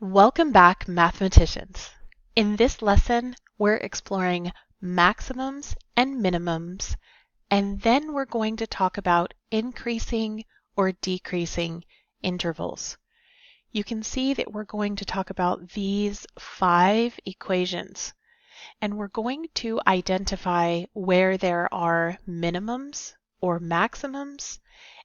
Welcome back, mathematicians. In this lesson, we're exploring maximums and minimums, and then we're going to talk about increasing or decreasing intervals. You can see that we're going to talk about these 5 equations, and we're going to identify where there are minimums or maximums,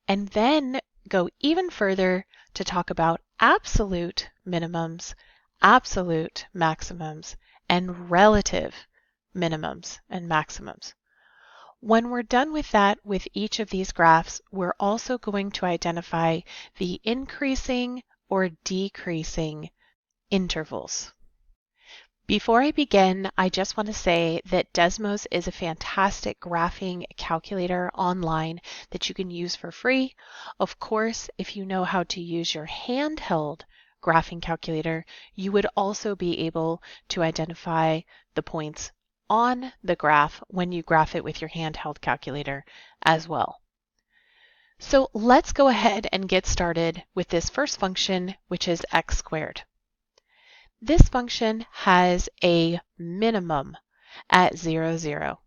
and then go even further to talk about absolute minimums, absolute maximums, and relative minimums and maximums. When we're done with that with each of these graphs, we're also going to identify the increasing or decreasing intervals. Before I begin, I just want to say that Desmos is a fantastic graphing calculator online that you can use for free. Of course, if you know how to use your handheld graphing calculator, you would also be able to identify the points on the graph when you graph it with your handheld calculator as well. So let's go ahead and get started with this first function, which is x squared. This function has a minimum at 0, 0.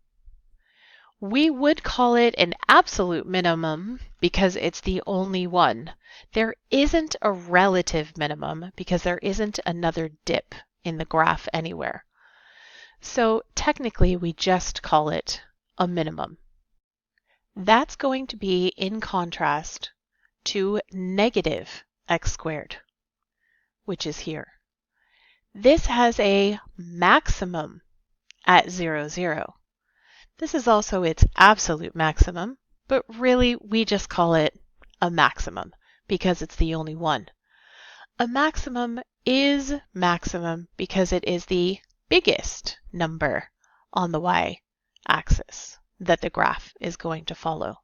We would call it an absolute minimum because it's the only one. There isn't a relative minimum because there isn't another dip in the graph anywhere. So technically we just call it a minimum. That's going to be in contrast to negative x squared, which is here. This has a maximum at 0, 0. This is also its absolute maximum, but really we just call it a maximum because it's the only one. A maximum is maximum because it is the biggest number on the y-axis that the graph is going to follow.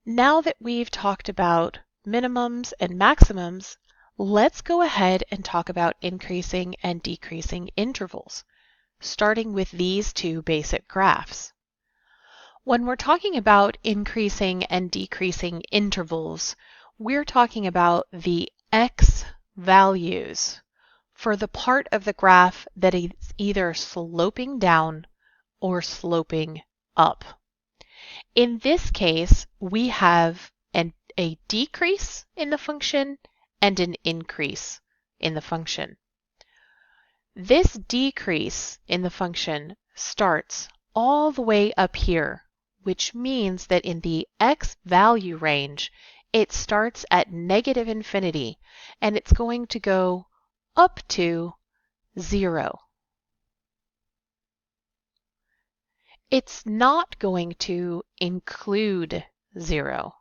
Now that we've talked about minimums and maximums, let's go ahead and talk about increasing and decreasing intervals, starting with these 2 basic graphs. When we're talking about increasing and decreasing intervals, we're talking about the x values for the part of the graph that is either sloping down or sloping up. In this case, we have a decrease in the function and an increase in the function. This decrease in the function starts all the way up here, which means that in the x value range, it starts at negative infinity and it's going to go up to 0. It's not going to include 0.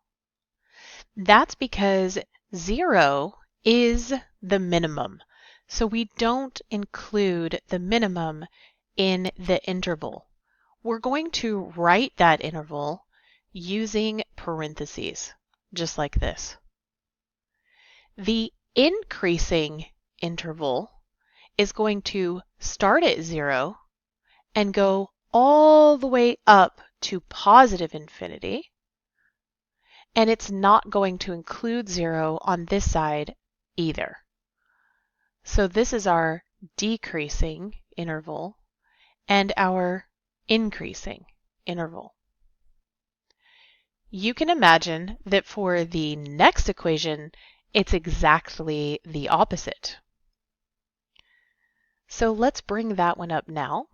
That's because 0 is the minimum. So we don't include the minimum in the interval. We're going to write that interval using parentheses, just like this. The increasing interval is going to start at 0 and go all the way up to positive infinity. And it's not going to include 0 on this side either. So this is our decreasing interval and our increasing interval. You can imagine that for the next equation, it's exactly the opposite. So let's bring that one up now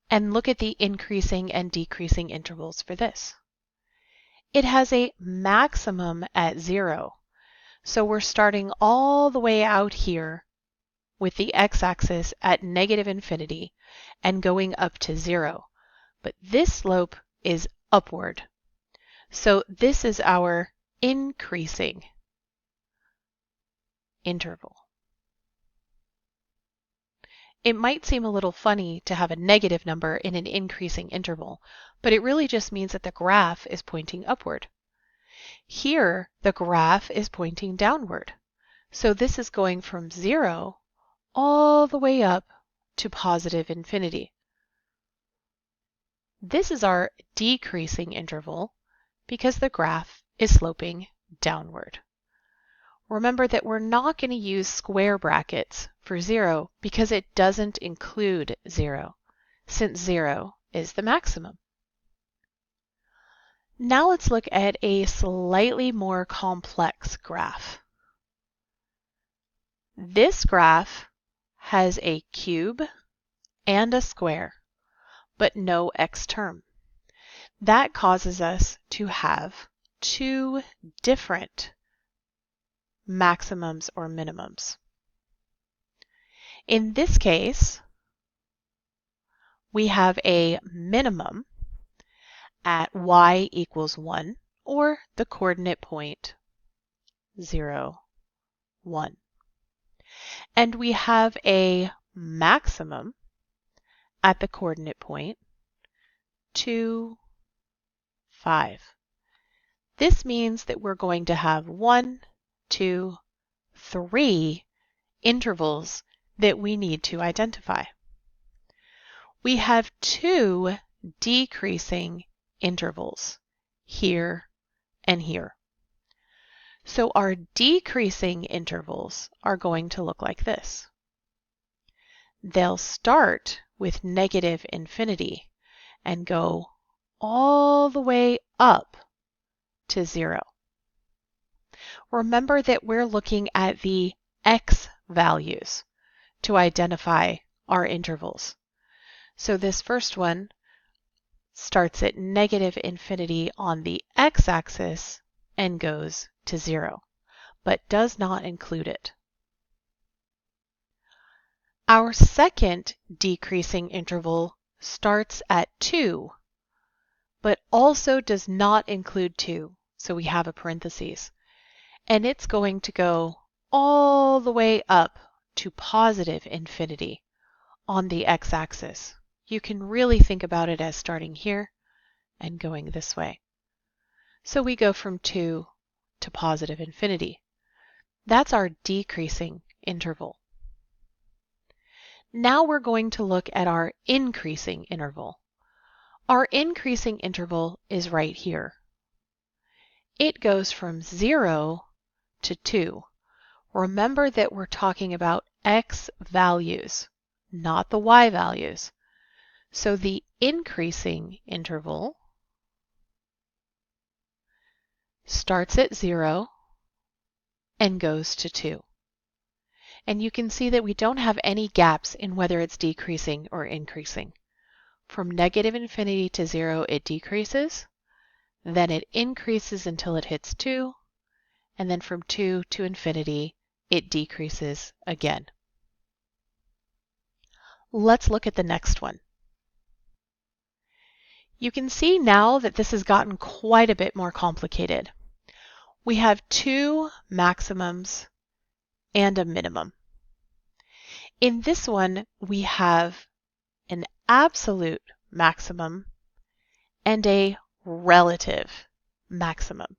and look at the increasing and decreasing intervals for this. It has a maximum at 0. So we're starting all the way out here with the x-axis at negative infinity and going up to 0. But this slope is upward. So this is our increasing interval. It might seem a little funny to have a negative number in an increasing interval, but it really just means that the graph is pointing upward. Here, the graph is pointing downward. So this is going from 0 all the way up to positive infinity. This is our decreasing interval because the graph is sloping downward. Remember that we're not going to use square brackets for 0 because it doesn't include 0, since 0 is the maximum. Now let's look at a slightly more complex graph. This graph has a cube and a square, but no x term. That causes us to have two different maximums or minimums. In this case, we have a minimum at y equals 1, or the coordinate point 0, 1. And we have a maximum at the coordinate point 2, 5. This means that we're going to have 1, 2, 3 intervals that we need to identify. We have two decreasing intervals, here and here. So our decreasing intervals are going to look like this. They'll start with negative infinity and go all the way up to 0. Remember that we're looking at the x values to identify our intervals. So this first one starts at negative infinity on the x-axis and goes to 0, but does not include it. Our second decreasing interval starts at 2, but also does not include 2, so we have a parentheses. And it's going to go all the way up to positive infinity on the x-axis. You can really think about it as starting here and going this way. So we go from 2 to positive infinity. That's our decreasing interval. Now we're going to look at our increasing interval. Our increasing interval is right here. It goes from 0 to 2. Remember that we're talking about x values, not the y values. So the increasing interval starts at 0 and goes to 2. And you can see that we don't have any gaps in whether it's decreasing or increasing. From negative infinity to 0, it decreases, then it increases until it hits 2, and then from 2 to infinity, it decreases again. Let's look at the next one. You can see now that this has gotten quite a bit more complicated. We have two maximums and a minimum. In this one, we have an absolute maximum and a relative maximum.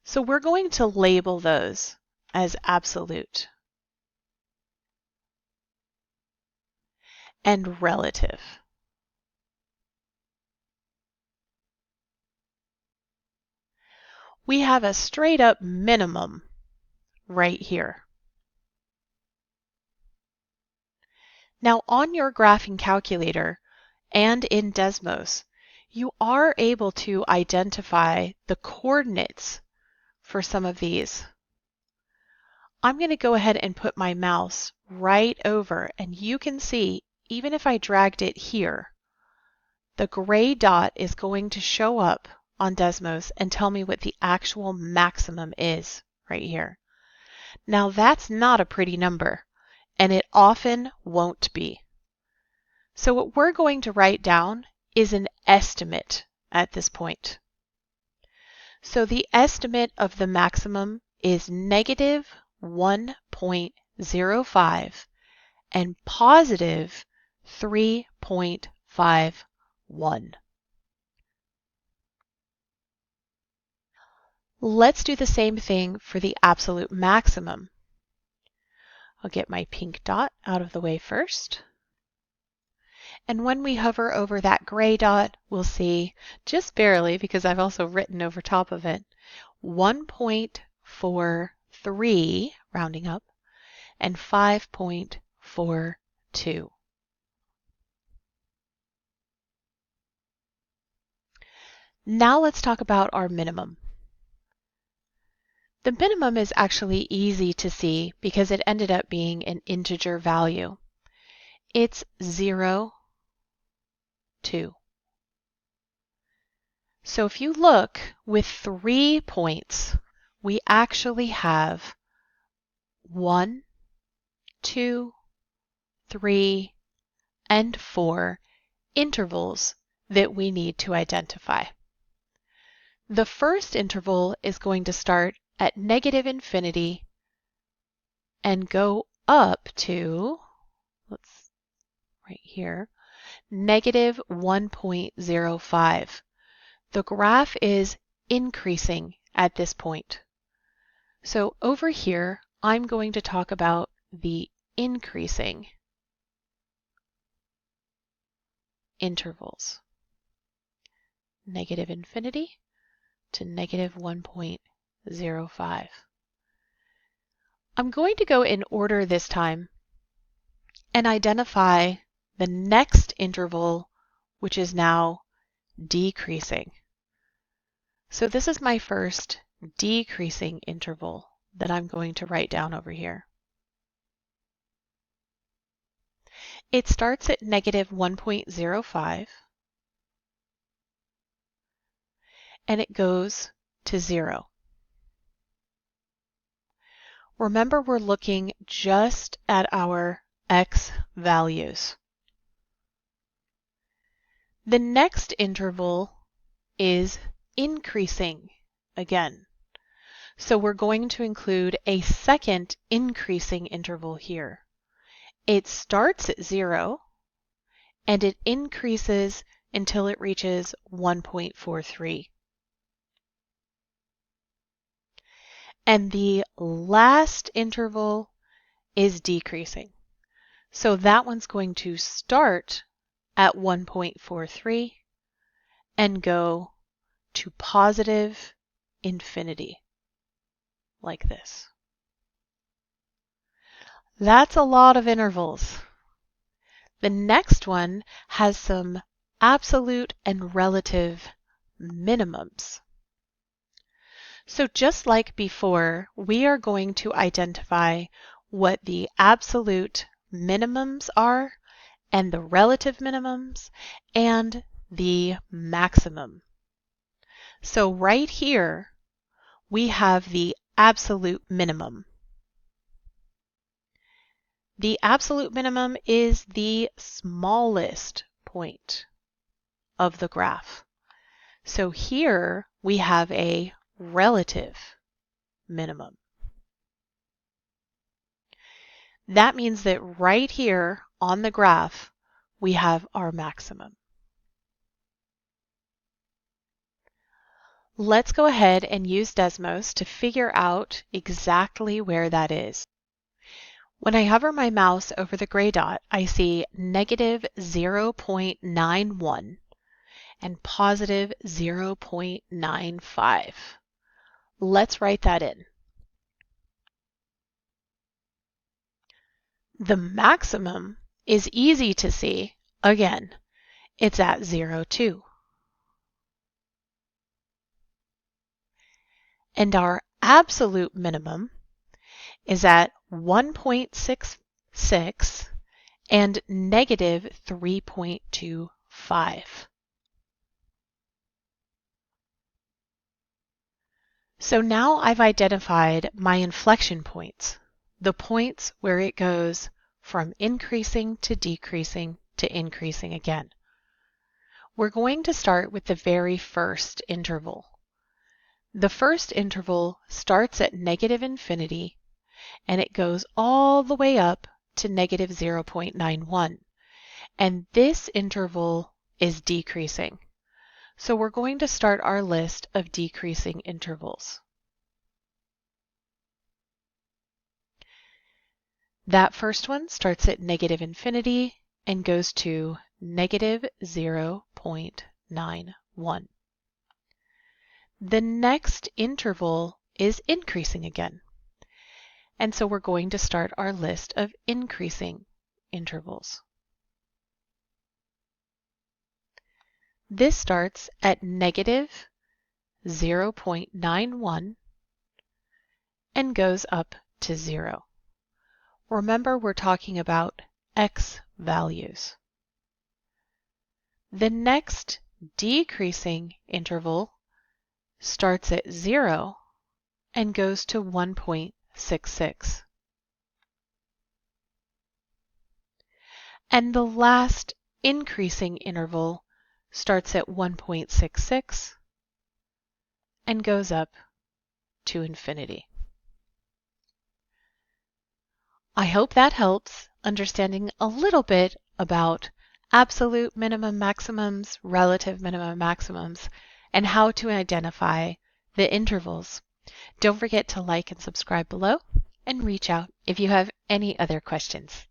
So we're going to label those as absolute and relative. We have a straight up minimum right here. Now on your graphing calculator and in Desmos, you are able to identify the coordinates for some of these. I'm going to go ahead and put my mouse right over, and you can see, even if I dragged it here, the gray dot is going to show up on Desmos and tell me what the actual maximum is right here. Now that's not a pretty number, and it often won't be. So what we're going to write down is an estimate at this point. So the estimate of the maximum is negative 1.05 and positive 3.51. Let's do the same thing for the absolute maximum. I'll get my pink dot out of the way first. And when we hover over that gray dot, we'll see, just barely because I've also written over top of it, 1.05 5.43, rounding up, and 5.42. Now let's talk about our minimum. The minimum is actually easy to see because it ended up being an integer value. It's 0, 2. So if you look with 3 points, we actually have 1, 2, 3, and 4 intervals that we need to identify. The first interval is going to start at negative infinity and go up to, right here, negative 1.05. The graph is increasing at this point. So over here, I'm going to talk about the increasing intervals. Negative infinity to negative 1.05. I'm going to go in order this time and identify the next interval, which is now decreasing. So this is my first decreasing interval that I'm going to write down over here. It starts at negative 1.05 and it goes to 0. Remember, we're looking just at our x values. The next interval is increasing again. So we're going to include a second increasing interval here. It starts at 0 and it increases until it reaches 1.43. And the last interval is decreasing. So that one's going to start at 1.43 and go to positive infinity, like this. That's a lot of intervals. The next one has some absolute and relative minimums. So just like before, we are going to identify what the absolute minimums are and the relative minimums and the maximum. So right here, we have the absolute minimum. The absolute minimum is the smallest point of the graph. So here we have a relative minimum. That means that right here on the graph, we have our maximum. Let's go ahead and use Desmos to figure out exactly where that is. When I hover my mouse over the gray dot, I see negative 0.91 and positive 0.95. Let's write that in. The maximum is easy to see. Again, it's at 0.2. And our absolute minimum is at 1.66 and negative 3.25. So now I've identified my inflection points, the points where it goes from increasing to decreasing to increasing again. We're going to start with the very first interval. The first interval starts at negative infinity and it goes all the way up to negative 0.91. And this interval is decreasing. So we're going to start our list of decreasing intervals. That first one starts at negative infinity and goes to negative 0.91. The next interval is increasing again. And so we're going to start our list of increasing intervals. This starts at negative 0.91 and goes up to 0. Remember, we're talking about x values. The next decreasing interval starts at 0 and goes to 1.66. And the last increasing interval starts at 1.66 and goes up to infinity. I hope that helps understanding a little bit about absolute minimum maximums, relative minimum maximums, and how to identify the intervals. Don't forget to like and subscribe below and reach out if you have any other questions.